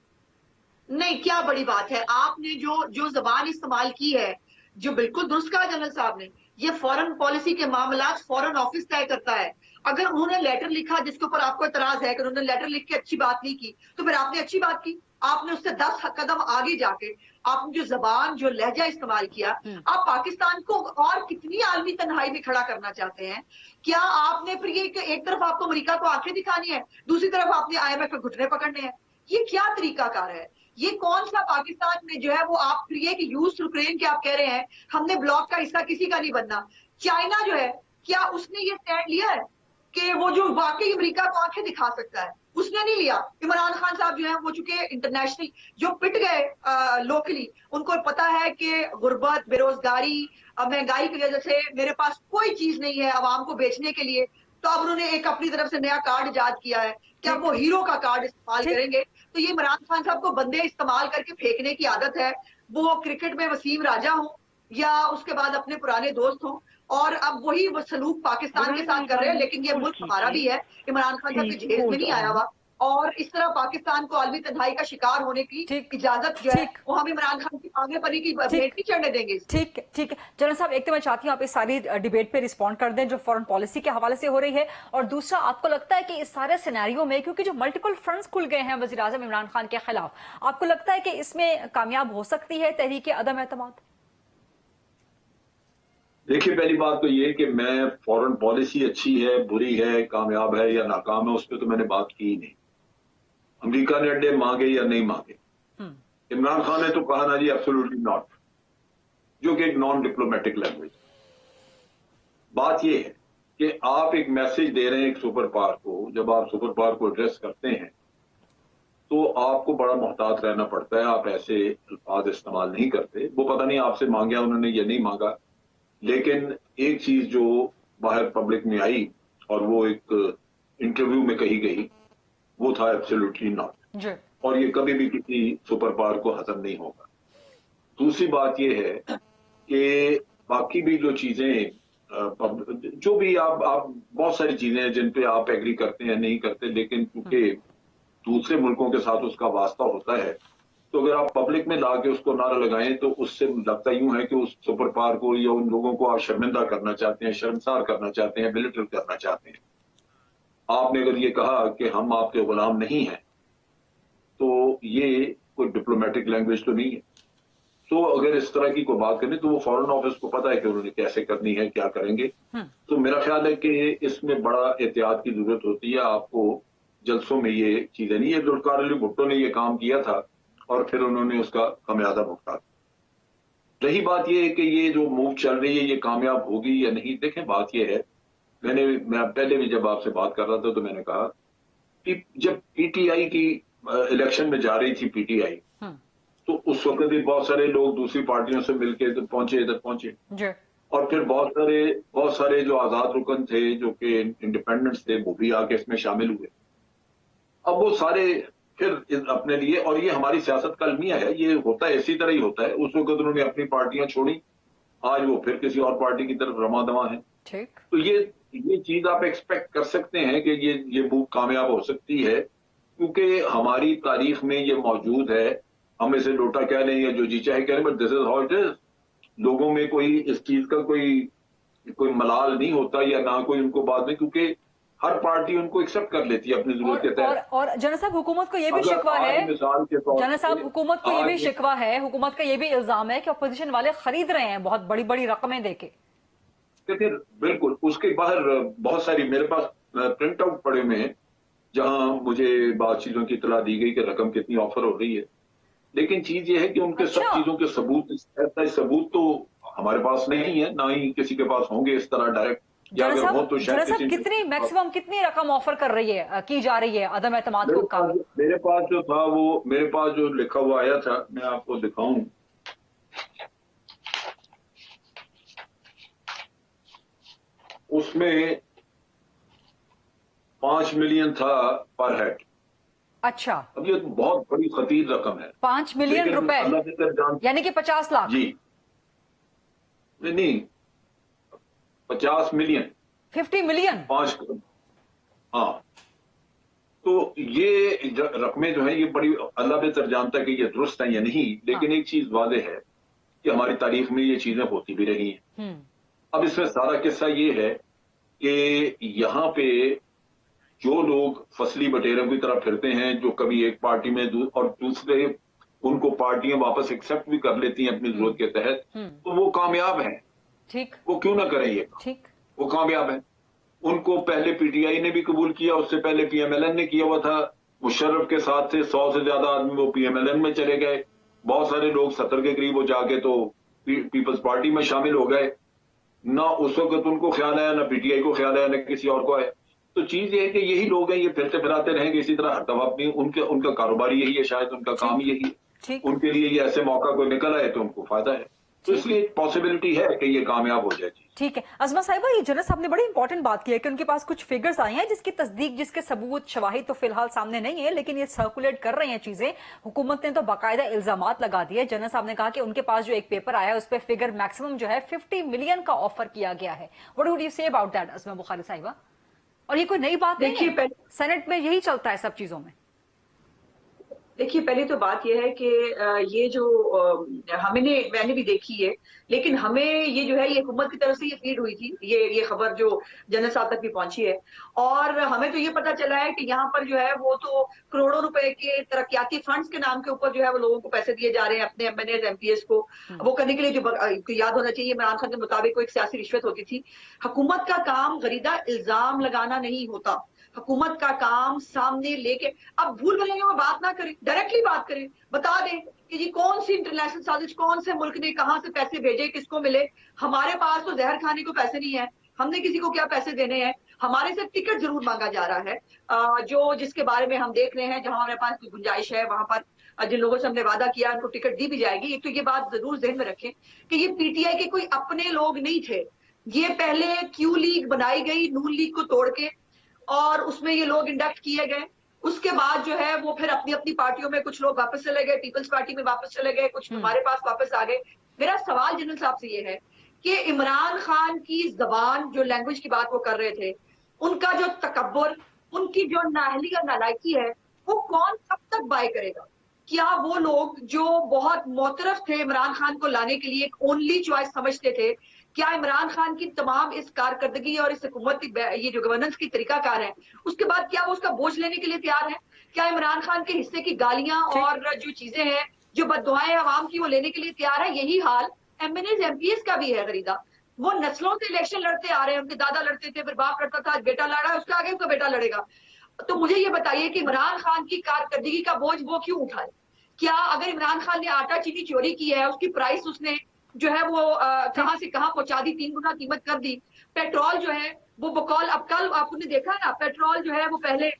नहीं, क्या बड़ी बात है? आपने जो जबान इस्तेमाल की है, जो बिल्कुल दुरुस्त कहा जनरल साहब ने, ये फॉरेन पॉलिसी के मामलात फॉरेन ऑफिस तय करता है। अगर उन्होंने लेटर लिखा जिसके ऊपर आपको इतराज है कि उन्होंने लेटर लिख के अच्छी बात नहीं की, तो फिर आपने अच्छी बात की, आपने उससे 10 कदम आगे जाके आपने जो जबान जो लहजा इस्तेमाल किया, आप पाकिस्तान को और कितनी आलमी तन्हाई में खड़ा करना चाहते हैं? क्या आपने फिर ये एक तरफ आपको अमेरिका को आंखें दिखानी है, दूसरी तरफ आपने IMF के घुटने पकड़ने हैं? ये क्या तरीकाकार है? ये कौन सा पाकिस्तान में जो है वो आप फिर ये कि यूज यूक्रेन के आप कह रहे हैं हमने ब्लॉक का हिस्सा किसी का नहीं बनना। चाइना जो है, क्या उसने ये स्टैंड लिया है कि वो जो वाकई अमेरिका को आंखें दिखा सकता है? उसने नहीं लिया। इमरान खान साहब जो है वो चूंकि इंटरनेशनल जो पिट गए लोकली, उनको पता है कि गुर्बत, बेरोजगारी, महंगाई की वजह से मेरे पास कोई चीज नहीं है आवाम को बेचने के लिए, तो अब उन्होंने एक अपनी तरफ से नया कार्ड इजाद किया है। क्या वो हीरो का कार्ड इस्तेमाल करेंगे? तो ये इमरान खान साहब को बंदे इस्तेमाल करके फेंकने की आदत है, वो क्रिकेट में वसीम राजा हो या उसके बाद अपने पुराने दोस्त हो, और अब वही वो सलूक पाकिस्तान के साथ कर रहे हैं। लेकिन ये मुल्क हमारा भी है, इमरान खान साहब के जेल में नहीं आया हुआ, और इस तरह पाकिस्तान को आलमी तन्हाई का शिकार होने की इजाजत जो है वो हम इमरान खान की मांगे पर की भेंट नहीं चढ़ने देंगे। ठीक ठीक है जनरल साहब, एक तो मैं चाहती हूँ आप इस सारी डिबेट पे रिस्पॉन्ड कर दें जो फॉरेन पॉलिसी के हवाले से हो रही है, और दूसरा आपको लगता है कि इस सारे सिनेरियो में क्योंकि जो मल्टीपल फ्रंट्स खुल गए हैं वज़ीर आज़म इमरान खान के खिलाफ, आपको लगता है कि इसमें कामयाब हो सकती है तहरीक अदम एतमाद? देखिए, पहली बात तो ये कि मैं फॉरेन पॉलिसी अच्छी है, बुरी है, कामयाब है या नाकाम है, उस पर तो मैंने बात की ही नहीं। अमेरिका ने अड्डे मांगे या नहीं मांगे, इमरान खान ने तो कहा ना जी एब्सोल्युटली नॉट, जो कि एक नॉन डिप्लोमेटिक लैंग्वेज। बात यह है कि आप एक मैसेज दे रहे हैं एक सुपर पावर को, जब आप सुपर पावर को एड्रेस करते हैं तो आपको बड़ा मोहतात रहना पड़ता है, आप ऐसे अल्फाज इस्तेमाल नहीं करते। वो पता नहीं आपसे मांगा उन्होंने या नहीं मांगा, लेकिन एक चीज जो बाहर पब्लिक में आई और वो एक इंटरव्यू में कही गई, वो था एब्सोल्युटली नॉट, और ये कभी भी किसी सुपर पावर को हजम नहीं होगा। दूसरी बात ये है कि बाकी भी जो चीजें जो भी आप बहुत सारी चीजें हैं जिन पे आप एग्री करते हैं नहीं करते, लेकिन क्योंकि दूसरे मुल्कों के साथ उसका वास्ता होता है, तो अगर आप पब्लिक में ला के उसको नारा लगाएं तो उससे लगता यूं है कि उस सुपर पावर को या उन लोगों को आप शर्मिंदा करना चाहते हैं, शर्मसार करना चाहते हैं, बिलिटल करना चाहते हैं। आपने अगर ये कहा कि हम आपके गुलाम नहीं हैं, तो ये कोई डिप्लोमेटिक लैंग्वेज तो नहीं है। तो अगर इस तरह की कोई बात करें तो वो फॉरेन ऑफिस को पता है कि उन्होंने कैसे करनी है, क्या करेंगे। तो मेरा ख्याल है कि इसमें बड़ा एहतियात की जरूरत होती है। आपको जलसों में ये चीजें नहीं है। जुल्फिकार अली भुट्टो ने ये काम किया था और फिर उन्होंने उसका खामियाजा भुगता। रही बात ये है कि ये जो मूव चल रही है ये कामयाब होगी या नहीं, देखें बात ये है, मैं पहले भी जब आपसे बात कर रहा था तो मैंने कहा कि जब पीटीआई की इलेक्शन में जा रही थी पीटीआई, तो उस वक्त भी बहुत सारे लोग दूसरी पार्टियों से मिलके इधर पहुंचे और फिर बहुत सारे जो आजाद रुकन थे जो कि इंडिपेंडेंट्स थे वो भी आके इसमें शामिल हुए। अब वो सारे फिर अपने लिए, और ये हमारी सियासत का अलमिया है, ये होता है इसी तरह ही होता है। उस वक्त उन्होंने अपनी पार्टियां छोड़ी, आज वो फिर किसी और पार्टी की तरफ रमा दमा है। तो ये चीज आप एक्सपेक्ट कर सकते हैं कि ये मूव कामयाब हो सकती है, क्योंकि हमारी तारीख में ये मौजूद है। हम इसे लोटा कह लें या जो जी चाहे कह लें, but this is how it is. लोगों में कोई इस चीज का कोई मलाल नहीं होता या ना कोई उनको बाद में, क्योंकि हर पार्टी उनको एक्सेप्ट कर लेती है अपनी जरूरत के तहत। और जनरल साहब हुकूमत को ये भी शिकवा है, जनरल साहब हुकूमत को ये भी शिकवा है, हुकूमत का ये भी इल्जाम है कि अपोजिशन वाले खरीद रहे हैं बहुत बड़ी बड़ी रकमें देके। फिर बिल्कुल उसके बाहर बहुत सारी मेरे पास प्रिंट आउट पड़े हुए हैं जहां मुझे बात चीजों की इतला दी गई कि रकम कितनी ऑफर हो रही है। लेकिन चीज ये है कि उनके सब चीजों के सबूत तो हमारे पास नहीं है, ना ही किसी के पास होंगे इस तरह डायरेक्ट। जनरल साहब कितनी मैक्सिमम कितनी रकम ऑफर कर रही है, की जा रही है अदम एतमाद को कम? मेरे पास जो था वो मेरे पास जो लिखा हुआ आया था, मैं आपको दिखाऊं। उसमें 5 मिलियन था पर हेड। अच्छा, अब ये बहुत बड़ी खतीर रकम है। 5 मिलियन रुपए यानी कि 50 लाख? जी नहीं, 50 मिलियन, 50 मिलियन, 5 करोड़। हाँ, तो ये रकमें जो है ये बड़ी, अल्लाह बेहतर जानता है कि ये दुरुस्त है या नहीं, लेकिन एक चीज वादे है कि हमारी तारीख में ये चीजें होती भी रही हैं। अब इसमें सारा किस्सा ये है कि यहाँ पे जो लोग फसली बटेरों की तरह फिरते हैं, जो कभी एक पार्टी में और दूसरे उनको पार्टियां वापस एक्सेप्ट भी कर लेती हैं अपनी जरूरत के तहत, तो वो कामयाब हैं। ठीक, वो क्यों ना करें ये? ठीक, वो कामयाब हैं। उनको पहले पीटीआई ने भी कबूल किया, उससे पहले पीएमएलएन ने किया हुआ था। मुशर्रफ के साथ से 100 से ज्यादा आदमी वो पीएमएलएन में चले गए। बहुत सारे लोग 70 के करीब वो जाके तो पीपल्स पार्टी में शामिल हो गए। ना उस वक्त उनको ख्याल आया, ना पीटीआई को ख्याल आया, ना किसी और को आया। तो चीज ये है कि यही लोग हैं, ये फिरते फिराते रहेंगे इसी तरह हर दफा अपनी, उनका कारोबार यही है, शायद उनका काम यही है। उनके लिए ये ऐसे मौका कोई निकल आए तो उनको फायदा है। तो इसलिए पॉसिबिलिटी है कि ये कामयाब हो जाए। ठीक है अज़मा साहिबा, ये जनरल साहब ने बड़ी इंपॉर्टेंट बात की है कि उनके पास कुछ फिगर्स आए हैं जिसकी तस्दीक, जिसके सबूत शवाहिद तो फिलहाल सामने नहीं है, लेकिन ये सर्कुलेट कर रही हैं चीजें। हुकूमत ने तो बाकायदा इल्जामात लगा दिए। जनरल साहब ने कहा कि उनके पास जो एक पेपर आया है उस पर फिगर मैक्सिमम जो है 50 मिलियन का ऑफर किया गया है। What would you say about that Azma Bukhari साहिबा? और ये कोई नई बात नहीं है, सेनेट में यही चलता है सब चीजों में। देखिए, पहली तो बात यह है कि ये जो मैंने भी देखी है, लेकिन हमें ये जो है ये हुकूमत की तरफ से ये फीड हुई थी, ये खबर जो जनरल साहब तक भी पहुंची है, और हमें तो ये पता चला है कि यहाँ पर जो है वो तो करोड़ों रुपए के तरक्याती फंड्स के नाम के ऊपर जो है वो लोगों को पैसे दिए जा रहे हैं, अपने एमएनएस एमपीएस को वो करने के लिए। जो याद होना चाहिए, इमरान खान के मुताबिक कोई सियासी रिश्वत होती थी। हुकूमत का काम गरीदा इल्जाम लगाना नहीं होता, हुकूमत का काम सामने लेके, अब भूल भुलैयों में बात ना करें, डायरेक्टली बात करें, बता दें कि जी कौन सी इंटरनेशनल साजिश, कौन से मुल्क ने कहां से पैसे भेजे, किसको मिले। हमारे पास तो जहर खाने को पैसे नहीं है, हमने किसी को क्या पैसे देने हैं। हमारे से टिकट जरूर मांगा जा रहा है, जो जिसके बारे में हम देख रहे हैं, जहां हमारे पास कोई गुंजाइश है वहां पर जिन लोगों से हमने वादा किया उनको टिकट दी भी जाएगी। एक तो ये बात जरूर जहन में रखें कि ये पीटीआई के कोई अपने लोग नहीं थे। ये पहले क्यू लीग बनाई गई नून लीग को तोड़ के, और उसमें ये लोग इंडक्ट किए गए। उसके बाद जो है वो फिर अपनी अपनी पार्टियों में कुछ लोग वापस चले गए, पीपल्स पार्टी में वापस चले गए, कुछ हमारे पास वापस आ गए। मेरा सवाल जनरल साहब से ये है कि इमरान खान की जबान, जो लैंग्वेज की बात वो कर रहे थे, उनका जो तकब्बुर, उनकी जो नाहली और नालायकी है, वो कौन कब तक बाय करेगा? क्या वो लोग जो बहुत मोतरफ थे इमरान खान को लाने के लिए, एक ओनली चॉइस समझते थे, क्या इमरान खान की तमाम इस कारकर्दगी और इस हुकूमत की ये जो गवर्नेंस की तरीकाकार है, उसके बाद क्या वो उसका बोझ लेने के लिए तैयार है? क्या इमरान खान के हिस्से की गालियां और जो चीजें हैं, जो बददुआएं अवाम की, वो लेने के लिए तैयार है? यही हाल एमएनएस एमपीएस का भी है गरीदा। वो नस्लों से इलेक्शन लड़ते आ रहे हैं, उनके दादा लड़ते थे, फिर बाप लड़ता था, आज बेटा लड़ा है, उसका आगे उसका बेटा लड़ेगा। तो मुझे ये बताइए कि इमरान खान की कारकर्दगी का बोझ वो क्यों उठाए? क्या अगर इमरान खान ने आटा चीनी चोरी की है, उसकी प्राइस उसने जो है वो कहां से कहां पहुंचा दी, 3 गुना कीमत कर दी। पेट्रोल जो है वो बकौल, अब कल आपने देखा ना, पेट्रोल जो है वो पहले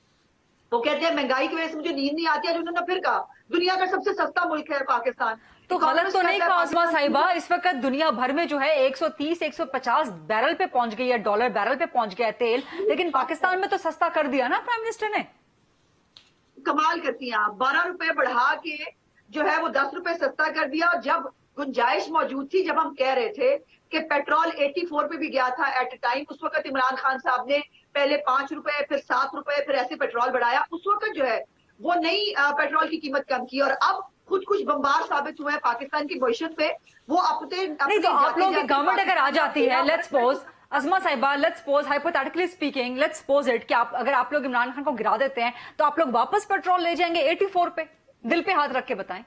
वो कहते हैं महंगाई की वजह से मुझे नींद नहीं आती है, उन्होंने फिर कहा दुनिया का सबसे सस्ता मुल्क है पाकिस्तान। तो गलत तो नहीं कहा आसमा साहिबा, इस वक्त दुनिया भर में जो है 130-150 बैरल पे पहुंच गई है, डॉलर बैरल पे पहुंच गया है तेल, लेकिन पाकिस्तान में तो सस्ता कर दिया ना प्राइम मिनिस्टर ने। कमाल करती हैं आप, 12 रुपए बढ़ा के जो है वो 10 रुपए सस्ता कर दिया। जब गुंजाइश मौजूद थी, जब हम कह रहे थे कि पेट्रोल 84 पे भी गया था एट ए टाइम, उस वक्त इमरान खान साहब ने पहले 5 रुपए, फिर 7 रुपए, फिर ऐसे पेट्रोल बढ़ाया। उस वक्त जो है वो नई पेट्रोल की कीमत कम की, और अब खुद कुछ बम्बार साबित हुए हैं पाकिस्तान की पोजीशन पे। वो अपने नहीं, तो आप लोगों की गवर्नमेंट अगर आ जाती है, लेट्स सपोज अज़मा साहिबा, let's suppose hypothetically speaking, let's suppose it कि अगर आप लोग इमरान खान को गिरा देते हैं, तो आप लोग वापस पेट्रोल ले जाएंगे 84 पे? दिल पे हाथ रख के बताएं।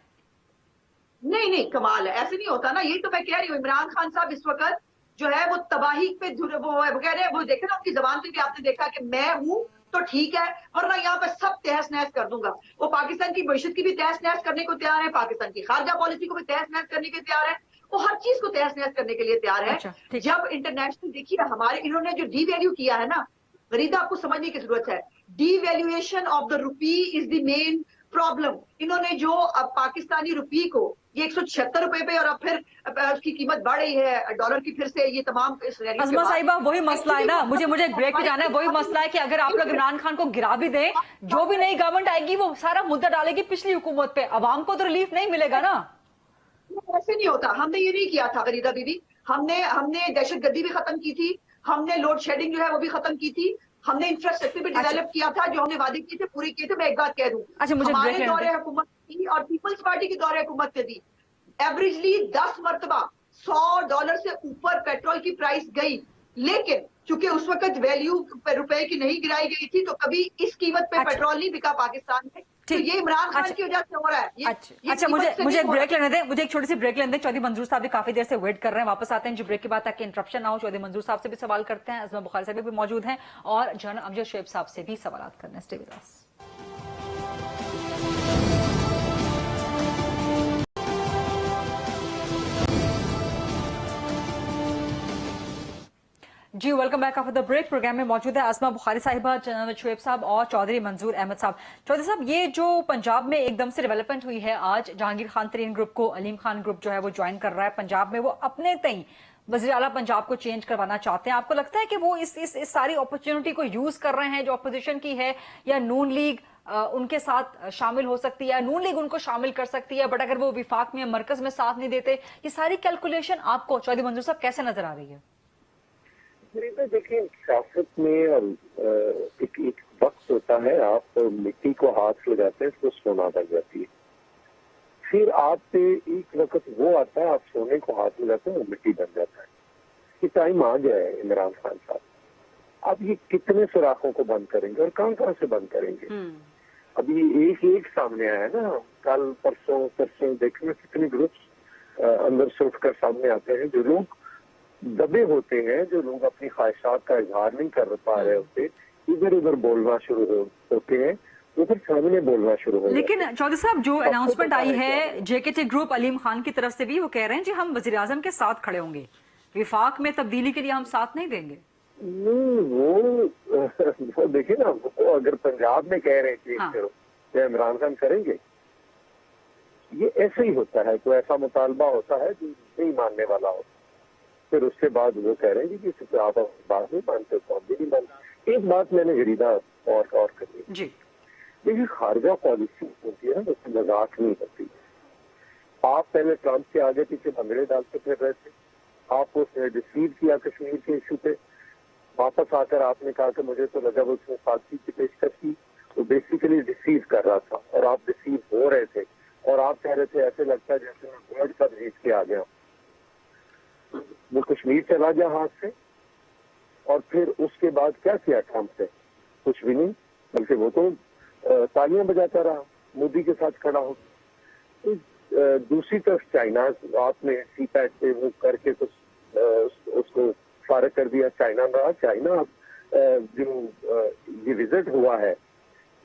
नहीं नहीं, कमाल है, ऐसे नहीं होता ना। यही तो मैं कह रही हूँ, इमरान खान साहब इस वक्त जो है वो तबाही पे वो कह रहे हैं, वो देखे ना उनकी जबान पे भी आपने देखा कि मैं हूं तो ठीक है, वरना यहाँ पे सब तहस नहस कर दूंगा। वो पाकिस्तान की भविष्य की भी तहस नहस करने को तैयार है, पाकिस्तान की खारजा पॉलिसी को भी तहस नहस करने के तैयार है, वो हर चीज को तहस नहस करने के लिए तैयार है। अच्छा, जब इंटरनेशनल देखिए हमारे, इन्होंने जो डीवैल्यू किया है ना, गरीदा आपको समझने की जरूरत है, devaluation of the rupee is the main problem. इन्होंने जो अब पाकिस्तानी रुपी को ये 176 रुपए पे, और अब फिर उसकी कीमत बढ़ रही है डॉलर की, फिर से ये तमाम अज़मा साहिबा, वही मसला है ना, मुझे एक ब्रेक पे जाना है। वही मसला है कि अगर आप लोग इमरान खान को गिरा भी दें, जो भी नई गवर्नमेंट आएगी वो सारा मुद्दा डालेगी पिछली हुकूमत पे, अवाम को तो रिलीफ नहीं मिलेगा ना। ऐसे नहीं होता। हमने ये नहीं किया था गरीदा बीबी, हमने दहशतगर्दी भी खत्म की थी, हमने लोड शेडिंग जो है वो भी खत्म की थी, हमने इंफ्रास्ट्रक्चर भी डेवलप किया था, जो हमने वादे किए थे पूरे किए थे। मैं एक बात कह दूं, हमारे दौरे हुकूमत की और पीपल्स पार्टी के दौरे हुकूमत ने दी, एवरेजली 10 मरतबा $100 से ऊपर पेट्रोल की प्राइस गई, लेकिन चूंकि उस वक्त वैल्यू रुपए की नहीं गिराई गई थी, तो कभी इस कीमत पे पेट्रोल नहीं बिका पाकिस्तान में। तो ये इमरान खान की वजह से हो रहा है। अच्छा, मुझे एक ब्रेक लेने दें, मुझे एक छोटी सी ब्रेक लेने दें। चौधरी मंजूर साहब भी काफी देर से वेट कर रहे हैं, वापस आते हैं जी ब्रेक के बाद, ताकि इंटरप्शन ना हो। चौधरी मंजूर साहब से भी सवाल करते हैं, अज़मा बुखारी साहब भी मौजूद हैं, और जनरल अमजद शोएब साहब से भी सवाल करने हैं। Stay with us. जी, welcome back after the break. Programme में मौजूद है अज़मा बुखारी साहिबा, जनरल शोएब साहब और चौधरी मंजूर अहमद साहब। चौधरी साहब, ये जो पंजाब में एकदम से डेवलपमेंट हुई है, आज जहांगीर खान तरीन ग्रुप को अलीम खान ग्रुप जो है वो ज्वाइन कर रहा है पंजाब में, वो अपने तई वज़ीर आला पंजाब को चेंज करवाना चाहते हैं। आपको लगता है कि वो इस सारी अपॉर्चुनिटी को यूज कर रहे हैं जो अपोजिशन की है, या नून लीग उनके साथ शामिल हो सकती है, या नून लीग उनको शामिल कर सकती है, बट अगर वो विफाक में मरकज में साथ नहीं देते? ये सारी कैलकुलेशन आपको चौधरी मंजूर साहब कैसे नजर आ रही है? देखिए, सियासत में एक वक्त होता है, आप मिट्टी को हाथ लगाते हैं तो सोना बन जाती है। फिर आप पे एक वक्त वो आता है, आप सोने को हाथ लगाते हैं वो मिट्टी बन जाता है। ये टाइम आ गया है इमरान खान साहब, अब ये कितने सुराखों को बंद करेंगे और कहां कहां से बंद करेंगे? अभी एक सामने आया ना, कल परसों देखने कितने ग्रुप्स अंदर से उठकर सामने आते हैं, जो लोग दबे होते हैं, जो लोग अपनी ख्वाहिशात का इजहार नहीं कर पा रहे होते, इधर उधर बोलना शुरू होते हैं, उधर सामने बोलना शुरू हो। लेकिन चौधरी साहब, जो अनाउंसमेंट आई है जेकेटी ग्रुप अलीम खान की तरफ से भी, वो कह रहे हैं जी हम वजीर आजम के साथ खड़े होंगे, विफाक में तब्दीली के लिए हम साथ नहीं देंगे। नहीं, वो देखिए ना, वो अगर पंजाब में कह रहे थे हाँ। तो इमरान खान करेंगे? ये ऐसे ही होता है, कोई ऐसा मुतालबा होता है जो नहीं मानने वाला हो, फिर उसके बाद वो कह रहे हैं कि इस आप बात नहीं मानते तो हम भी नहीं मानते। एक बात मैंने गरीदा और करी जी। देखिए, खारजा पॉलिसी होती है ना, उसमें मजाक नहीं होती। आप पहले ट्रंप के आगे पीछे भंगड़े डालते फिर रहे थे, आपको उसने डिसीव किया कश्मीर के इशू पे, वापस आकर आपने कहा कि मुझे तो लगा वो उसने फांसी की पेशकश की, वो बेसिकली डिसीव कर रहा था और आप डिसीव हो रहे थे और आप कह रहे थे ऐसे लगता है जैसे मैं वर्ल्ड कप जीत के आ गया। वो कश्मीर चला गया हाथ से और फिर उसके बाद क्या किया ट्रंप से? कुछ भी नहीं, बल्कि वो तो तालियां बजाता रहा, मोदी के साथ खड़ा हो। तो दूसरी तरफ चाइना, आपने सीपैट पे वो करके कुछ उसको फारग कर दिया। चाइना जो ये विजिट हुआ है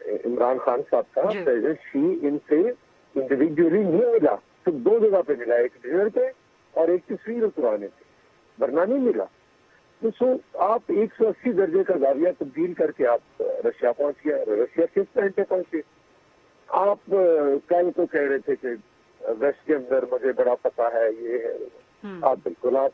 इमरान खान साहब का, प्रेसिडेंट शी इनसे इंडिविजुअली नहीं मिला, तो दो जगह पे मिला, एक डिनर पे और एक तस्वीर उतरवाने पे, वरना नहीं मिला। तो आप 180 दर्जे का जाविया तब्दील करके आप रशिया पहुंच गया। रशिया किस टाइम पे पहुंचे? आप कल को कह रहे थे कि वेस्ट के अंदर मुझे बड़ा पता है, ये है। आप बिल्कुल आप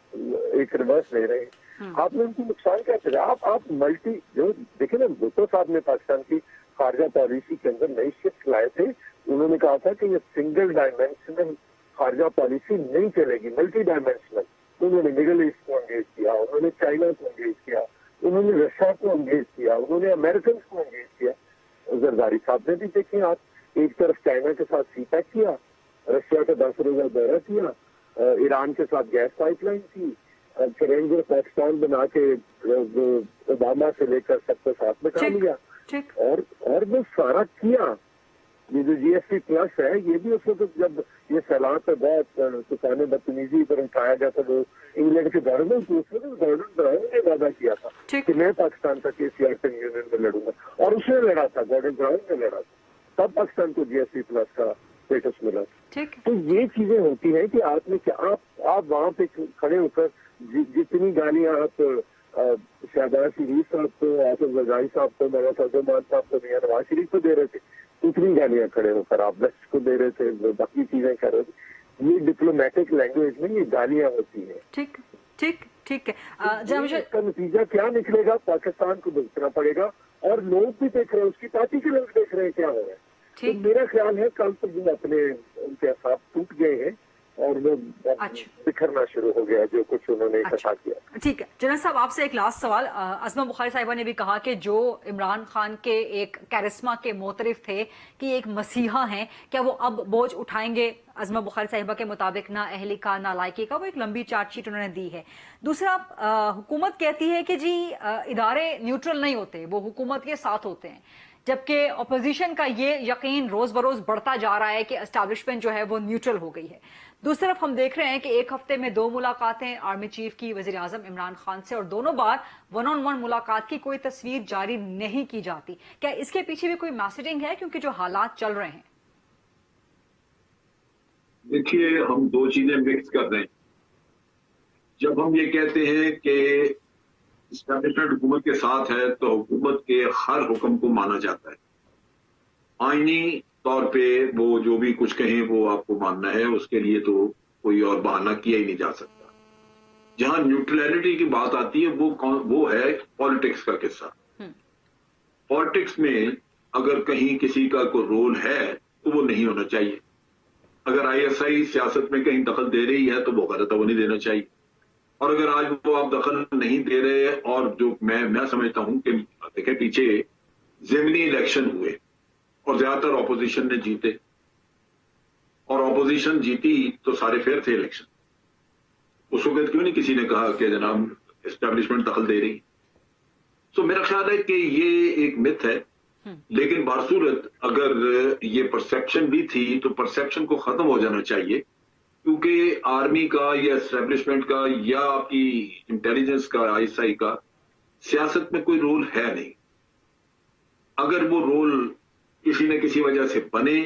एक रिवर्स ले रहे हैं। आपने उनको नुकसान क्या किया? आप मल्टी जो देखिए ना, भुट्टो साहब ने पाकिस्तान की खारजा पॉलिसी के अंदर नई शिफ्ट लाए थे। उन्होंने कहा था कि ये सिंगल डायमेंशनल खारजा पॉलिसी नहीं चलेगी, मल्टी डायमेंशनल। उन्होंने मिडिल ईस्ट को एंगेज किया, उन्होंने चाइना को एंगेज किया, उन्होंने रशिया को एंगेज किया, उन्होंने अमेरिकन को एंगेज किया। जरदारी साहब ने भी देखे, आप एक तरफ चाइना के साथ सीपैक किया, रशिया का 10 रोजा दौरा किया, ईरान के साथ गैस पाइपलाइन थी, फिर पाकिस्तान बना के ओबामा से लेकर सबको साथ में कर लिया और वो सारा किया। ये जो GST प्लस है, ये भी उस वक्त जब ये सैलाब पे बहुत तूफान बदतमीजी पर उठाया गया था, वो इंग्लैंड के गवर्नर को गवर्नर ब्राउन ने वादा किया था कि मैं पाकिस्तान का केस यूरोपियन यूनियन में लड़ूंगा, और उसने लड़ा था, गॉर्डन ब्राउन ने लड़ा था, तब पाकिस्तान को GST प्लस का स्टेटस मिला। तो ये चीजें होती हैं कि आपने क्या आप वहां पे खड़े होकर जितनी गालियां आप शहबाज शरीफ साहब को, आसिफ जरदारी साहब को, मौलाना फजल साहब को, मियां नवाज शरीफ को दे रहे थे, उतनी गालियां खड़े होकर आप वेस्ट को दे रहे थे, बाकी चीजें कर रहे थे। ये डिप्लोमेटिक लैंग्वेज में ये गालियां होती है। ठीक है। इसका नतीजा क्या निकलेगा? पाकिस्तान को भुगतना पड़ेगा और लोग भी देख रहे हैं, उसकी पार्टी के लोग देख रहे हैं क्या हो रहा है। तो मेरा ख्याल है कल तो जो उनके असाब टूट गए हैं और वो बिखरना शुरू हो गया जो कुछ उन्होंने इकट्ठा किया। ठीक है जनरल साहब, आपसे एक लास्ट सवाल। अज़मा बुखारी साहिबा ने भी कहा कि जो इमरान खान के एक कैरिस्मा के मोतरिफ थे कि एक मसीहा हैं, क्या वो अब बोझ उठाएंगे? अज़मा बुखारी साहिबा के मुताबिक ना अहली का ना लायकी का, वो एक लंबी चार्जशीट उन्होंने दी है। दूसरा, हुकूमत कहती है कि जी इदारे न्यूट्रल नहीं होते, वो हुकूमत के साथ होते हैं, जबकि अपोजिशन का ये यकीन रोज बरोज बढ़ता जा रहा है कि एस्टैब्लिशमेंट जो है वो न्यूट्रल हो गई है। दूसरी तरफ हम देख रहे हैं कि एक हफ्ते में 2 मुलाकातें आर्मी चीफ की वजीर आजम इमरान खान से, और दोनों बार 1-on-1 मुलाकात की कोई तस्वीर जारी नहीं की जाती। क्या इसके पीछे भी कोई मैसेजिंग है, क्योंकि जो हालात चल रहे हैं? देखिए, हम दो चीजें मिक्स कर रहे हैं। जब हम ये कहते हैं कि एस्टैब्लिशमेंट हुकूमत के साथ है, तो हुकूमत के हर हुक्म को माना जाता है। आईनी तौर पे वो जो भी कुछ कहें वो आपको मानना है, उसके लिए तो कोई और बहाना किया ही नहीं जा सकता। जहां न्यूट्रलिटी की बात आती है वो है पॉलिटिक्स का किस्सा। पॉलिटिक्स में अगर कहीं किसी का कोई रोल है तो वो नहीं होना चाहिए। अगर ISI सियासत में कहीं दखल दे रही है तो वो गलत है, वो नहीं देना चाहिए। और अगर आज वो आप दखल नहीं दे रहे, और जो मैं समझता हूं कि देखें, पीछे ज़िमनी इलेक्शन हुए और ज्यादातर ऑपोजिशन ने जीते, और ऑपोजिशन जीती तो सारे फेयर थे इलेक्शन। उस वक्त क्यों नहीं किसी ने कहा कि जनाब एस्टैब्लिशमेंट दखल दे रही? तो मेरा ख्याल है कि ये एक मिथ है, लेकिन बासूरत अगर ये परसेप्शन भी थी तो परसेप्शन को खत्म हो जाना चाहिए, क्योंकि आर्मी का या एस्टैब्लिशमेंट का या आपकी इंटेलिजेंस का, ISI का सियासत में कोई रोल है नहीं। अगर वो रोल किसी न किसी वजह से बने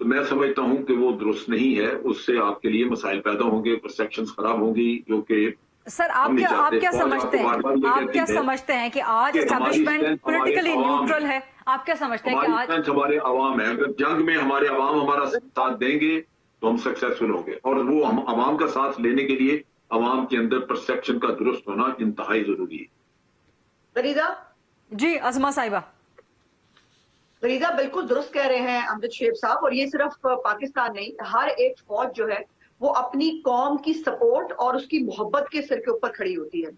तो मैं समझता हूं कि वो दुरुस्त नहीं है। उससे आपके लिए मसाइल पैदा होंगे, परसेप्शंस खराब होंगी, जो कि सर आप क्या समझते हैं, आप क्या समझते हैं कि आज एस्टैब्लिशमेंट पॉलिटिकली न्यूट्रल है? आप क्या समझते हैं कि आज हमारे अवाम है, अगर जंग में हमारे अवाम हमारा साथ देंगे तो हम सक्सेसफुल होंगे, और वो हम अवाम का साथ लेने के लिए अवाम के अंदर परसेप्शन का दुरुस्त होना इंतहाई जरूरी है। फरीदा जी, अजमा साहिबा। फरीदा बिल्कुल दुरुस्त कह रहे हैं अमजद शेख साहब, और ये सिर्फ पाकिस्तान नहीं, हर एक फौज जो है वो अपनी कौम की सपोर्ट और उसकी मोहब्बत के सिर के ऊपर खड़ी होती है,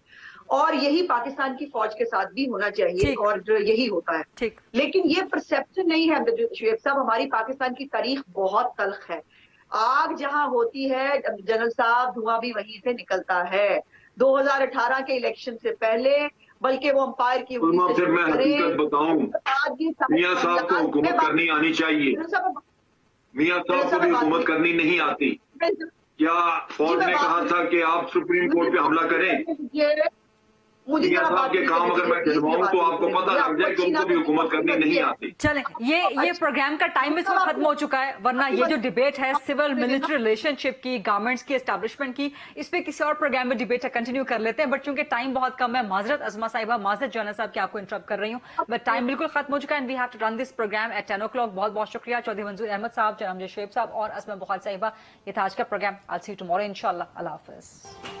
और यही पाकिस्तान की फौज के साथ भी होना चाहिए और यही होता है। ठीक, लेकिन ये परसेप्शन नहीं है शेख साहब, हमारी पाकिस्तान की तारीख बहुत तल्ख है। आग जहां होती है जनरल साहब, धुआं भी वहीं से निकलता है। 2018 के इलेक्शन से पहले, बल्कि वो अंपायर की फिर मैं हकीकत बताऊं, मियां साहब को हुकूमत करनी आनी चाहिए, मियां साहब को भी हुकूमत करनी नहीं आती। क्या फौज ने कहा था कि आप सुप्रीम कोर्ट पे हमला करें? मियां साहब के काम अगर मैं गिनवाऊं तो आपको पता लग जाए कि उनको भी हुकूमत करनी नहीं आती। चलें, ये प्रोग्राम का टाइम इस वक्त खत्म हो चुका है, वरना ये जो डिबेट है सिविल मिलिट्री रिलेशनशिप की, गवर्नमेंट्स की, एस्टैब्लिशमेंट की, इस पे किसी और प्रोग्राम में डिबेट कंटिन्यू कर लेते हैं, बट चूंकि टाइम बहुत कम है, माजरत अजमा साहिबा, माजरत जौना साहब की आपको इंटरप्ट कर रही हूँ, बट टाइम बिल्कुल खत्म हो चुका है and we have to run this programme at 10 o'clock। बहुत बहुत शुक्रिया चौधरी मंजूर अहमद साहब, जनाब शुएब साहब और असमा बुखारी साहिबा। ये था आज का programme. I see you tomorrow इंशाल्लाह। अल्लाह हाफिज।